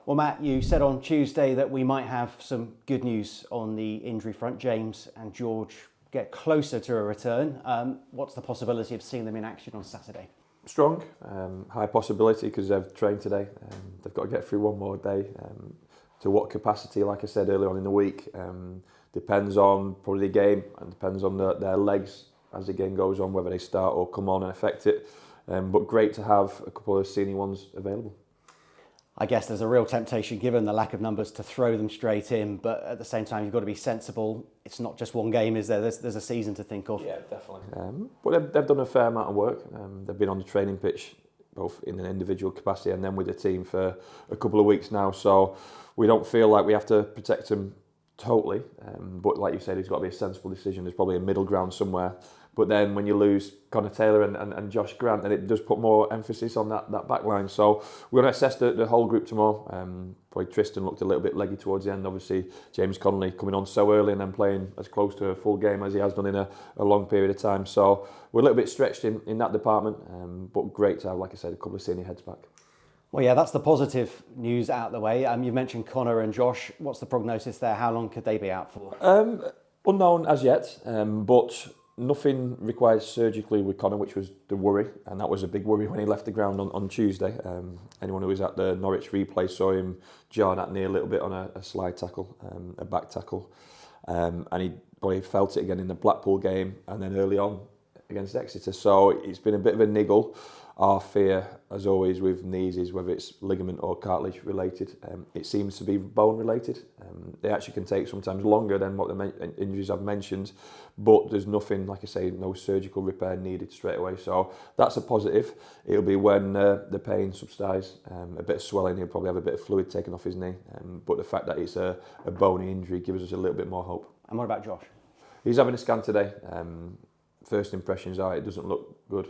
Well, Matt, you said on Tuesday that we might have some good news on the injury front. James and George get closer to a return. What's the possibility of seeing them in action on Saturday? Strong, high possibility because they've trained today. They've got to get through one more day. To what capacity, like I said earlier on in the week, depends on probably the game and depends on their legs as the game goes on, whether they start or come on and affect it. But great to have a couple of senior ones available. I guess there's a real temptation, given the lack of numbers, to throw them straight in, but at the same time, you've got to be sensible. It's not just one game, is there? There's a season to think of. Yeah, definitely. But they've done a fair amount of work. They've been on the training pitch, both in an individual capacity and then with the team for a couple of weeks now. So we don't feel like we have to protect them totally. But like you said, it's got to be a sensible decision. There's probably a middle ground somewhere. But then when you lose Connor Taylor and Josh Grant, then it does put more emphasis on that back line. So we're going to assess the whole group tomorrow. Probably Tristan looked a little bit leggy towards the end. Obviously, James Connolly coming on so early and then playing as close to a full game as he has done in a long period of time. So we're a little bit stretched in that department, but great to have, like I said, a couple of senior heads back. Well, yeah, that's the positive news out of the way. You mentioned Connor and Josh. What's the prognosis there? How long could they be out for? Unknown as yet, but nothing required surgically with Connor, which was the worry, and that was a big worry when he left the ground on Tuesday. Anyone who was at the Norwich replay saw him jar that knee a little bit on a slide tackle, a back tackle, and he probably felt it again in the Blackpool game and then early on against Exeter. So it's been a bit of a niggle. Our fear, as always with knees, is whether it's ligament or cartilage related. It seems to be bone related. They actually can take sometimes longer than what the injuries I've mentioned, but there's nothing, like I say, no surgical repair needed straight away. So that's a positive. It'll be when the pain subsides, a bit of swelling, he'll probably have a bit of fluid taken off his knee. But the fact that it's a bony injury gives us a little bit more hope. And what about Josh? He's having a scan today. First impressions are it doesn't look good.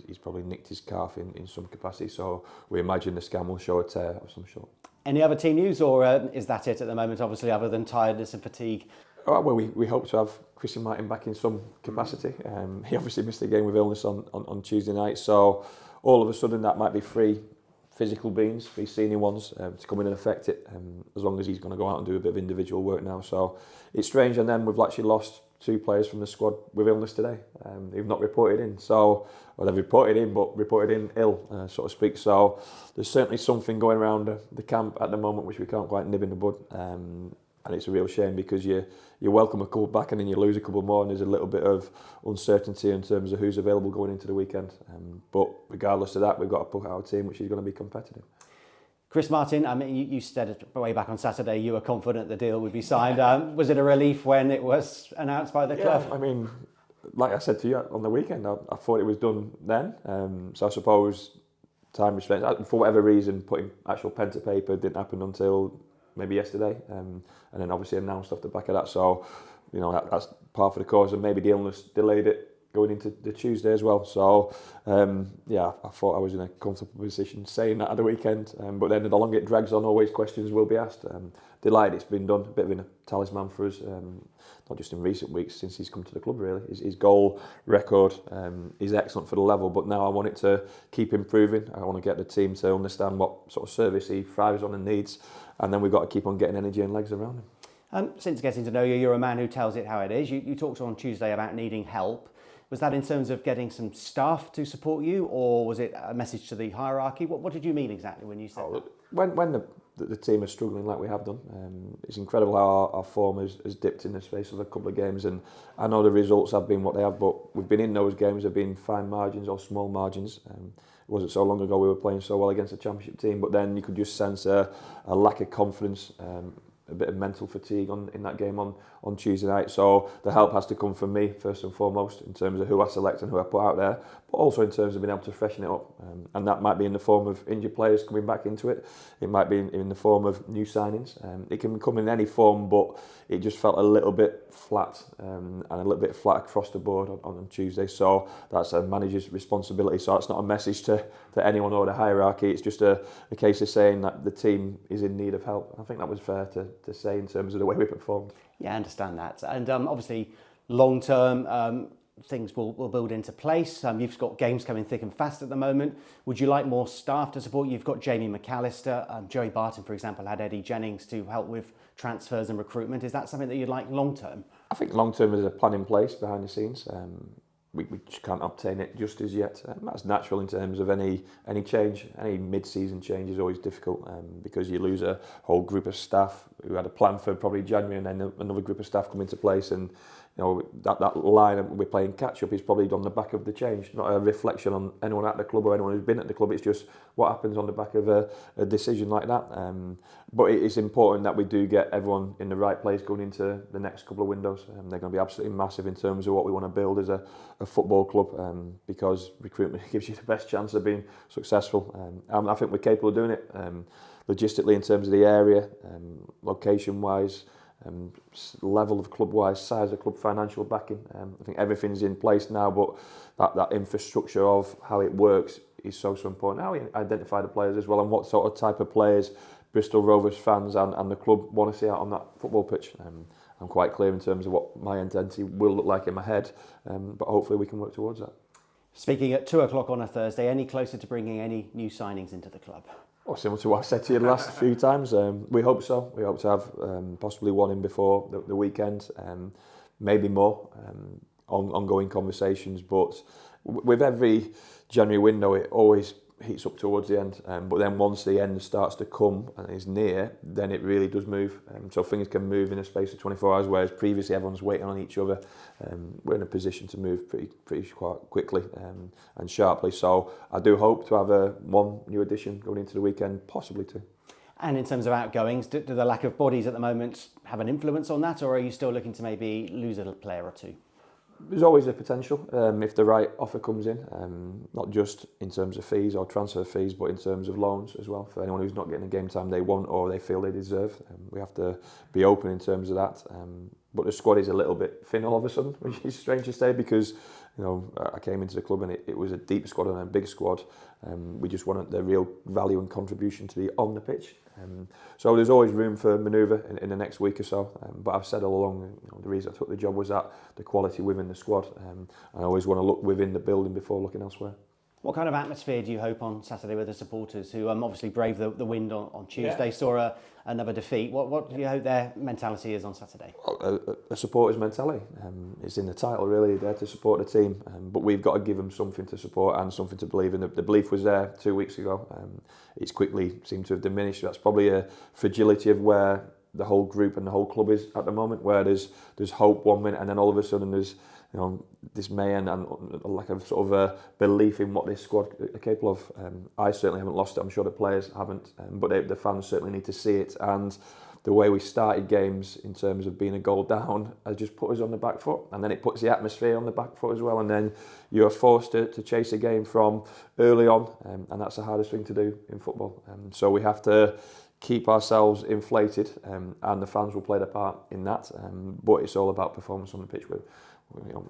He's probably nicked his calf in some capacity, so we imagine the scan will show a tear of some sort. Any other team news, or is that it at the moment, obviously, other than tiredness and fatigue? Well, we hope to have Christian Martin back in some capacity. He obviously missed the game with illness on Tuesday night, so all of a sudden that might be three physical beings, three senior ones, to come in and affect it, as long as he's going to go out and do a bit of individual work now. So it's strange, and then we've actually lost two players from the squad with illness today. They've not reported in, so they've reported in, but reported in ill, so to speak. So there's certainly something going around the camp at the moment which we can't quite nib in the bud, and it's a real shame because you welcome a couple back and then you lose a couple more, and there's a little bit of uncertainty in terms of who's available going into the weekend. But regardless of that, we've got to put out a team which is going to be competitive. Chris Martin, I mean, you said it way back on Saturday you were confident the deal would be signed. Was it a relief when it was announced by the club? I mean, like I said to you on the weekend, I thought it was done then. So I suppose time restraints, for whatever reason, putting actual pen to paper didn't happen until maybe yesterday, and then obviously announced off the back of that. So, you know, that's part of the cause, and maybe the illness delayed it going into the Tuesday as well. So, I thought I was in a comfortable position saying that at the weekend. But then the longer it drags on, always questions will be asked. Delighted it's been done. A bit of a talisman for us, not just in recent weeks since he's come to the club, really. His goal record is excellent for the level, but now I want it to keep improving. I want to get the team to understand what sort of service he thrives on and needs. And then we've got to keep on getting energy and legs around him. Since getting to know you, you're a man who tells it how it is. You talked on Tuesday about needing help. Was that in terms of getting some staff to support you, or was it a message to the hierarchy? What did you mean exactly when you said that? When the team is struggling like we have done, it's incredible how our form has dipped in the space of a couple of games, and I know the results have been what they have, but we've been in those games, have been fine margins or small margins. It wasn't so long ago we were playing so well against a championship team, but then you could just sense a lack of confidence, a bit of mental fatigue in that game on Tuesday night. So the help has to come from me first and foremost, in terms of who I select and who I put out there, but also in terms of being able to freshen it up. And that might be in the form of injured players coming back into it. It might be in the form of new signings. It can come in any form, but it just felt a little bit flat, and a little bit flat across the board on Tuesday. So that's a manager's responsibility. So it's not a message to anyone or the hierarchy. It's just a case of saying that the team is in need of help. I think that was fair to say in terms of the way we performed. Yeah, I understand that. And obviously, long term, things will build into place. You've got games coming thick and fast at the moment. Would you like more staff to support? You've got Jamie McAllister, Joey Barton, for example, had Eddie Jennings to help with transfers and recruitment. Is that something that you'd like long term? I think long term there's a plan in place behind the scenes. We just can't obtain it just as yet. That's natural in terms of any change. Any mid-season change is always difficult because you lose a whole group of staff who had a plan for probably January, and then another group of staff come into place, and that line we're playing catch up is probably on the back of the change, not a reflection on anyone at the club or anyone who's been at the club. It's just what happens on the back of a decision like that. But it is important that we do get everyone in the right place going into the next couple of windows. They're going to be absolutely massive in terms of what we want to build as a football club, because recruitment gives you the best chance of being successful. I think we're capable of doing it logistically in terms of the area, location-wise, level of club-wise, size of club, financial backing. I think everything's in place now, but that infrastructure of how it works is so important. How we identify the players as well, and what sort of type of players Bristol Rovers fans and the club want to see out on that football pitch. I'm quite clear in terms of what my identity will look like in my head, but hopefully we can work towards that. Speaking at 2 o'clock on a Thursday, any closer to bringing any new signings into the club? Well, similar to what I said to you the last few times, we hope so. We hope to have possibly one in before the weekend, maybe more, ongoing conversations. But with every January window, it always heats up towards the end. But then once the end starts to come and is near, then it really does move. So things can move in a space of 24 hours, whereas previously everyone's waiting on each other. We're in a position to move pretty quite quickly and sharply. So I do hope to have one new addition going into the weekend, possibly two. And in terms of outgoings, do the lack of bodies at the moment have an influence on that, or are you still looking to maybe lose a player or two? There's always a potential if the right offer comes in, not just in terms of fees or transfer fees, but in terms of loans as well, for anyone who's not getting the game time they want or they feel they deserve. We have to be open in terms of that. But the squad is a little bit thin all of a sudden, which is strange to say, because I came into the club and it was a deep squad and a big squad. We just wanted the real value and contribution to be on the pitch. So there's always room for manoeuvre in the next week or so. But I've said all along, the reason I took the job was that the quality within the squad. I always want to look within the building before looking elsewhere. What kind of atmosphere do you hope on Saturday with the supporters, who obviously braved the wind on Tuesday, yeah, saw another defeat? What do you hope their mentality is on Saturday? Well, a supporter's mentality. It's in the title, really, there to support the team. But we've got to give them something to support and something to believe in. The belief was there 2 weeks ago. It's quickly seemed to have diminished. That's probably a fragility of where the whole group and the whole club is at the moment, where there's hope one minute and then all of a sudden there's dismay and lack of sort of a belief in what this squad are capable of. I certainly haven't lost it. I'm sure the players haven't, but the fans certainly need to see it. And the way we started games in terms of being a goal down has just put us on the back foot, and then it puts the atmosphere on the back foot as well. And then you're forced to chase a game from early on, and that's the hardest thing to do in football. So we have to keep ourselves inflated, and the fans will play their part in that. But it's all about performance on the pitch.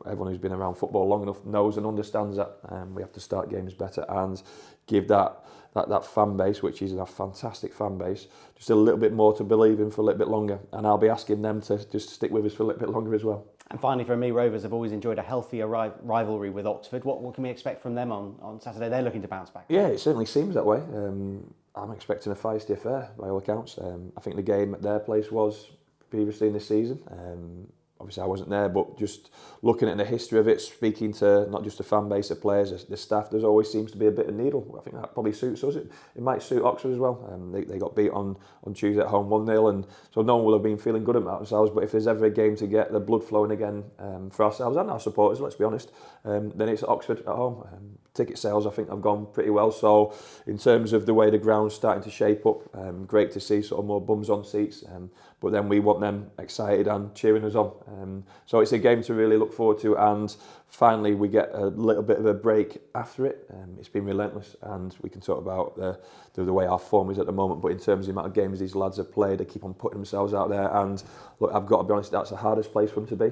Everyone who's been around football long enough knows and understands that we have to start games better and give that fan base, which is a fantastic fan base, just a little bit more to believe in for a little bit longer. And I'll be asking them to just stick with us for a little bit longer as well. And finally, for me, Rovers have always enjoyed a healthier rivalry with Oxford. What can we expect from them on Saturday? They're looking to bounce back. Yeah, it certainly seems that way. I'm expecting a feisty affair by all accounts. I think the game at their place was previously in this season. Obviously I wasn't there, but just looking at the history of it, speaking to not just the fan base, the players, the staff, there always seems to be a bit of needle. I think that probably suits us. It might suit Oxford as well. They got beat on Tuesday at home 1-0, and so no one will have been feeling good about themselves. But if there's ever a game to get the blood flowing again for ourselves and our supporters, let's be honest, then it's Oxford at home. Ticket sales, I think, have gone pretty well. So in terms of the way the ground's starting to shape up, great to see sort of more bums on seats. But then we want them excited and cheering us on. So it's a game to really look forward to, and finally we get a little bit of a break after it. It's been relentless, and we can talk about the way our form is at the moment, but in terms of the amount of games these lads have played, they keep on putting themselves out there, and look, I've got to be honest, that's the hardest place for them to be.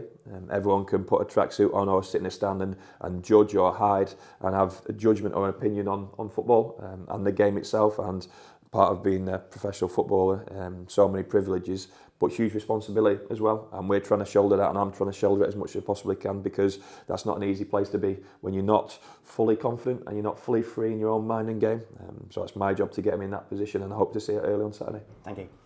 Everyone can put a tracksuit on or sit in a stand and judge or hide and have a judgment or an opinion on football and the game itself. And part of being a professional footballer, so many privileges, but huge responsibility as well. And we're trying to shoulder that, and I'm trying to shoulder it as much as I possibly can, because that's not an easy place to be when you're not fully confident and you're not fully free in your own mind and game. So it's my job to get him in that position, and I hope to see it early on Saturday. Thank you.